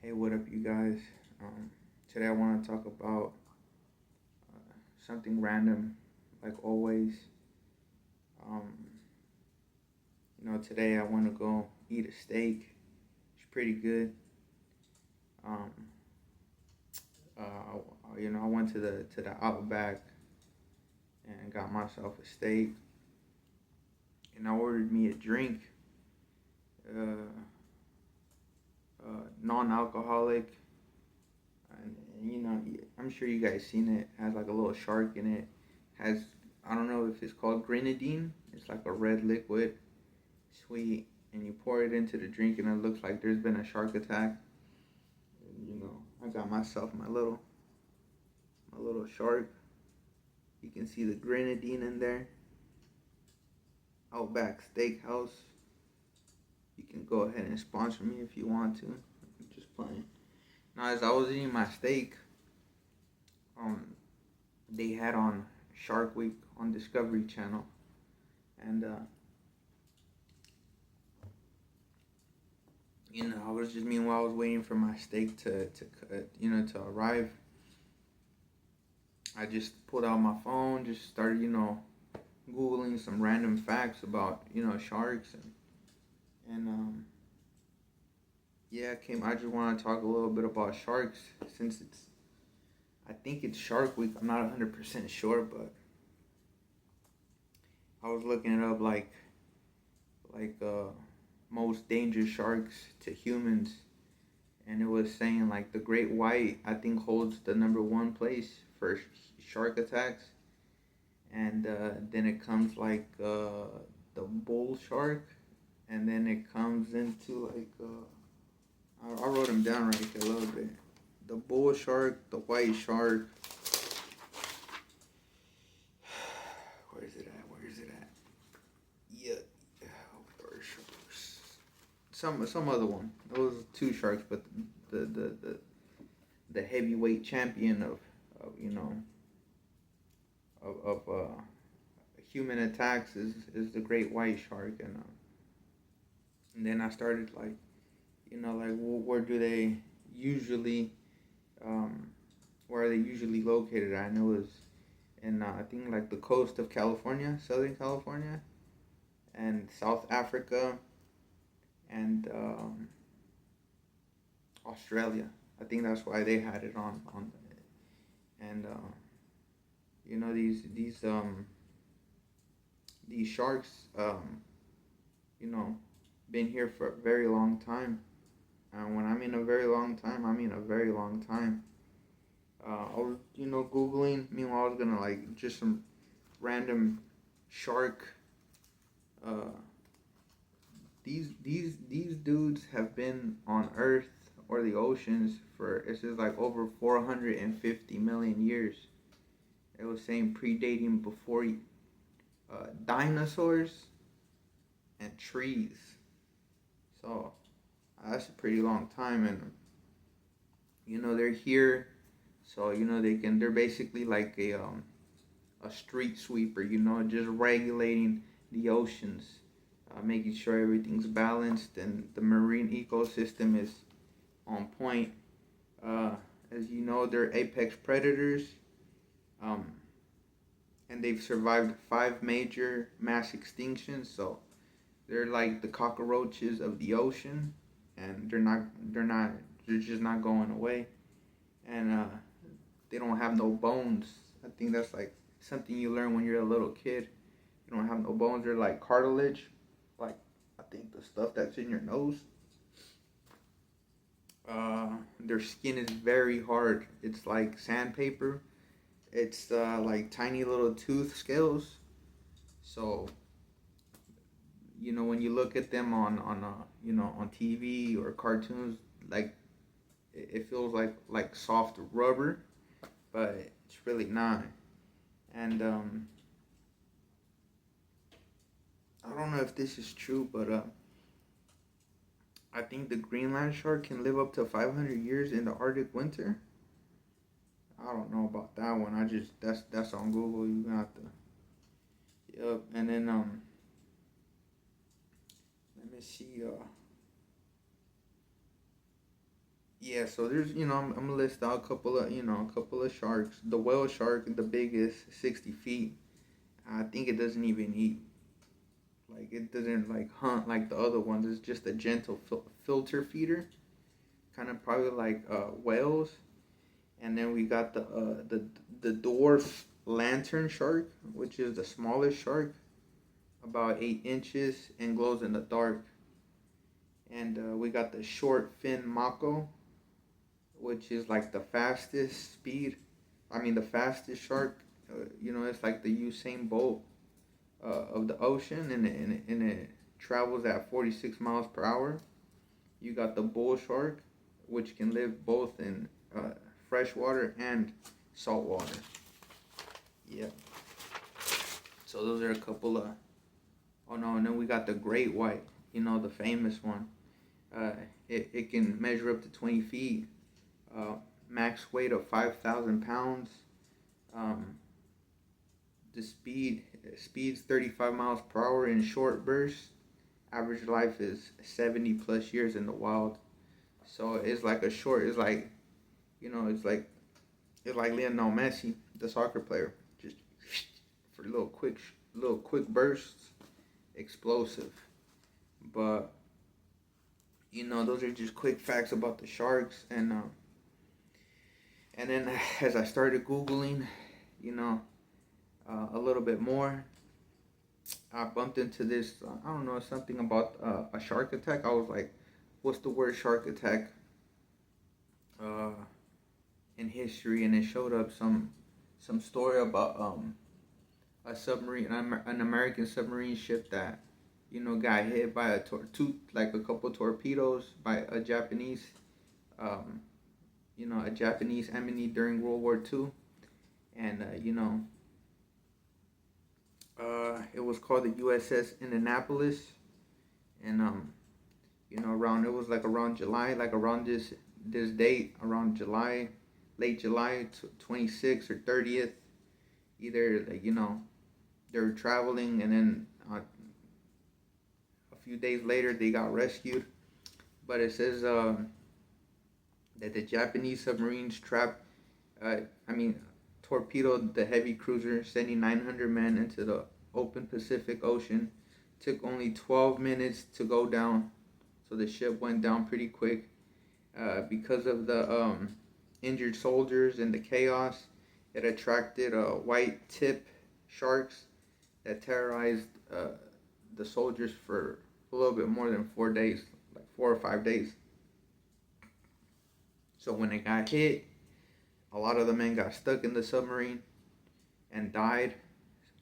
Hey, what up, you guys? Today I want to talk about something random, like always. Um, today I want to go eat a steak. It's pretty good. Um, I went to the Outback and got myself a steak, and I ordered me a drink, uh, non-alcoholic, and I'm sure you guys seen it. It has like a little shark in it. Has I don't know if it's called grenadine. It's like a red liquid, sweet, and you pour it into the drink, and it looks like there's been a shark attack. And, I got myself my little shark. You can see the grenadine in there. Outback Steakhouse. You can go ahead and sponsor me if you want to. I'm just playing. Now, as I was eating my steak, um, they had on Shark Week on Discovery Channel, and I was just meanwhile I was waiting for my steak to arrive. I just pulled out my phone, just started googling some random facts about sharks and yeah, came. I just want to talk a little bit about sharks since I think it's Shark Week. I'm not 100% sure, but I was looking it up like most dangerous sharks to humans, and it was saying like the great white I think holds the number one place for shark attacks, and then it comes like the bull shark, and then it comes into like I wrote them down right here a little bit. The bull shark, the white shark. Where is it at? Where is it at? Yeah, some other one. Those two sharks, but the heavyweight champion of human attacks is the great white shark, and then I started like where do they usually um, where are they usually located? I know is in I think like the coast of California, Southern California, and South Africa, and Australia. I think that's why they had it on and these sharks you know been here for a very long time. And when I mean a very long time, I mean a very long time. I was googling. Meanwhile, I was gonna like just some random shark. Uh, these dudes have been on Earth or the oceans for it says like over 450 million years. It was saying predating before dinosaurs and trees. So that's a pretty long time, and they're here. So they're basically like a street sweeper. Just regulating the oceans, making sure everything's balanced and the marine ecosystem is on point. Uh, as you know, they're apex predators, um, and they've survived five major mass extinctions. So they're like the cockroaches of the ocean, and they're just not going away. And they don't have no bones. I think that's like something you learn when you're a little kid. You don't have no bones. They're like cartilage, like I think the stuff that's in your nose. Their skin is very hard. It's like sandpaper. It's like tiny little tooth scales. So when you look at them on TV or cartoons, like it feels like soft rubber, but it's really not. And I don't know if this is true, but I think the Greenland shark can live up to 500 years in the Arctic winter. I don't know about that one. I just that's on Google. You got the yep. And then let me see. Yeah, so there's, I'm gonna list out a couple of sharks. The whale shark, the biggest, 60 feet. I think it doesn't even eat. Like, it doesn't like hunt like the other ones. It's just a gentle filter feeder, kind of probably like whales. And then we got the dwarf lantern shark, which is the smallest shark, about 8 inches, and glows in the dark. And we got the short fin mako, which is like the fastest speed. I mean, the fastest shark. It's like the Usain Bolt of the ocean, and it travels at 46 miles per hour. You got the bull shark, which can live both in fresh water and salt water. Yeah. So those are a couple of. Oh no, and then we got the great white. The famous one. Uh, it can measure up to 20 feet. Uh, Max weight of 5,000 pounds. Um, the speed's 35 miles per hour in short bursts. Average life is 70 plus years in the wild. So it's like a short. It's like, it's like Lionel Messi, the soccer player, just for little quick bursts, explosive. But those are just quick facts about the sharks, and then as I started googling, you know, a little bit more, I bumped into this. I don't know, something about a shark attack. I was like, "What's the word shark attack uh, in history?" And it showed up some story about a submarine, an American submarine ship that got hit by like a couple torpedoes by a Japanese, um, a Japanese enemy during World War II, and it was called the USS Indianapolis, and around, it was like around July, like around this date, around July, late July 26th or 30th, either, like, they were traveling, and then a few days later they got rescued. But it says that the Japanese submarines uh, I mean, torpedoed the heavy cruiser, sending 900 men into the open Pacific Ocean. Took only 12 minutes to go down, so the ship went down pretty quick. Because of the injured soldiers and the chaos, it attracted white tip sharks that terrorized the soldiers for a little bit more than 4 days, like 4 or 5 days. So when it got hit, a lot of the men got stuck in the submarine and died.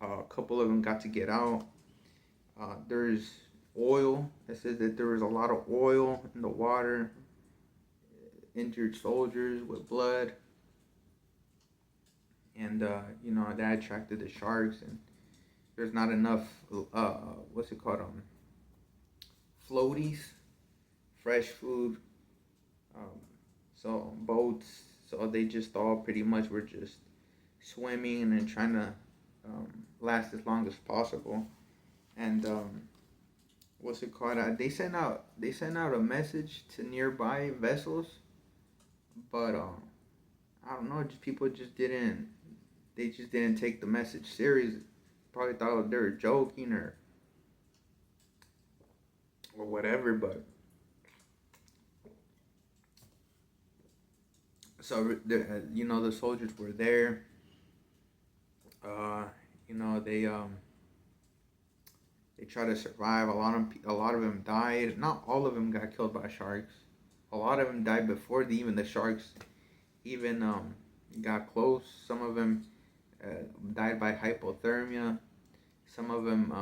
A couple of them got to get out. There's oil. It says that there was a lot of oil in the water, injured soldiers with blood, and that attracted the sharks. And there's not enough. What's it called? Floaties, fresh food. Um, so boats. So they just all pretty much were just swimming and then trying to last as long as possible. And what's it called? They sent out a message to nearby vessels, but I don't know. Just people just didn't. They just didn't take the message serious. Probably thought they were joking or whatever. But so the soldiers were there. Uh, they tried to survive. A lot of them died. Not all of them got killed by sharks. A lot of them died before even the sharks even got close. Some of them died by hypothermia. Some of them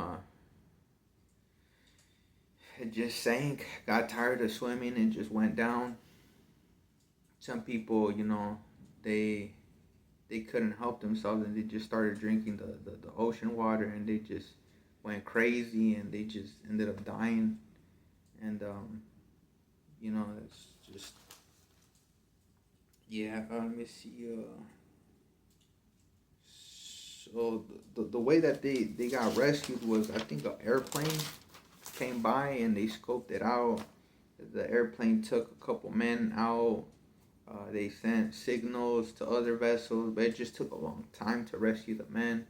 just sank, got tired of swimming, and just went down. Some people, they couldn't help themselves, and they just started drinking the ocean water, and they just went crazy, and they just ended up dying. And it's just, yeah. Let me see. So the way that they got rescued was, I think, an airplane came by and they scoped it out. The airplane took a couple men out, They sent signals to other vessels, but it just took a long time to rescue the men.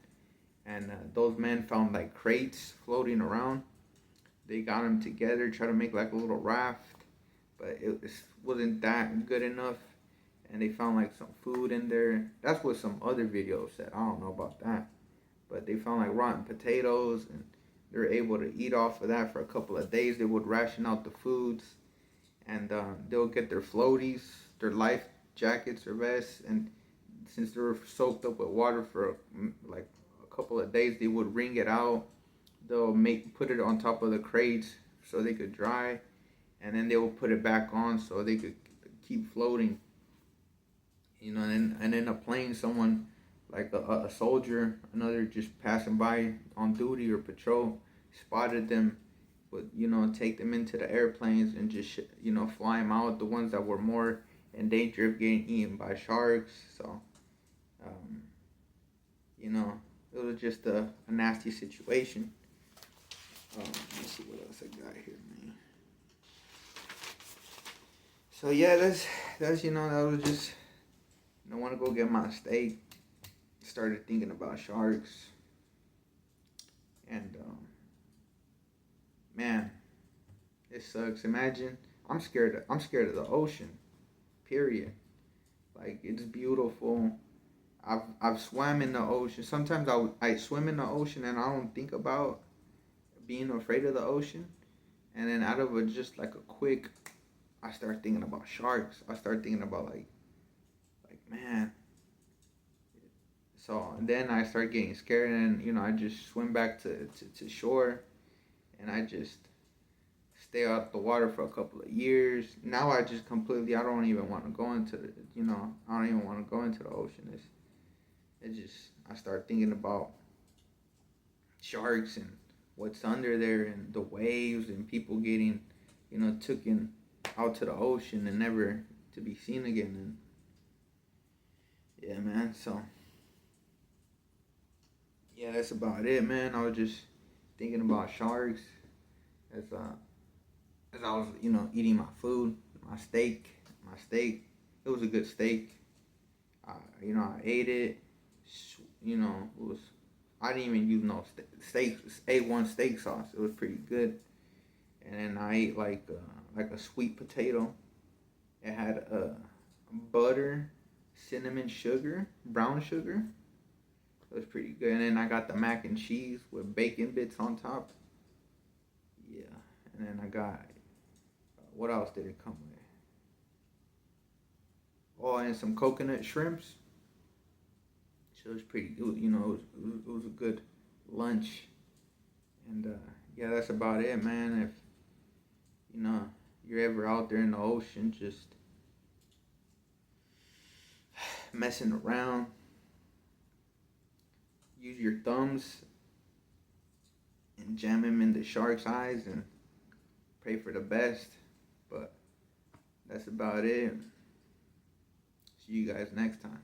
And those men found like crates floating around. They got them together, tried to make like a little raft, but it wasn't that good enough. And they found like some food in there. That's what some other videos said. I don't know about that, but they found like rotten potatoes, and they were able to eat off of that for a couple of days. They would ration out the foods, and they'll get their floaties, their life jackets or vests, and since they were soaked up with water for like a couple of days, they would wring it out. They'll put it on top of the crates so they could dry, and then they will put it back on so they could keep floating. And in a plane, someone like a soldier, another just passing by on duty or patrol, spotted them, would take them into the airplanes and just fly them out. The ones that were more in danger of getting eaten by sharks. So, it was just a nasty situation. Let me see what else I got here, man. So yeah, that's that was just. I want to go get my steak. Started thinking about sharks, and man, it sucks. Imagine I'm scared. I'm scared of the ocean. Period. Like, it's beautiful. I've swam in the ocean. Sometimes I swim in the ocean and I don't think about being afraid of the ocean, and then out of just like a quick, I start thinking about sharks. I start thinking about like man. So then I start getting scared, and I just swim back to shore, and I just stay out the water for a couple of years. Now I don't even want to go into I don't even want to go into the ocean. I start thinking about sharks and what's under there and the waves and people getting taken out to the ocean and never to be seen again. And yeah, man. So yeah, that's about it, man. I was just thinking about sharks as I was eating my food, my steak. It was a good steak. I ate it. It was. I didn't even use no steak A1 steak sauce. It was pretty good. And then I ate like a sweet potato. It had butter, cinnamon sugar, brown sugar. It was pretty good. And then I got the mac and cheese with bacon bits on top. Yeah. And then I got, what else did it come with? Oh, and some coconut shrimps. So it was pretty good. It was a good lunch. And yeah, that's about it, man. If you're ever out there in the ocean, just messing around, use your thumbs and jam them in the shark's eyes and pray for the best. But that's about it. See you guys next time.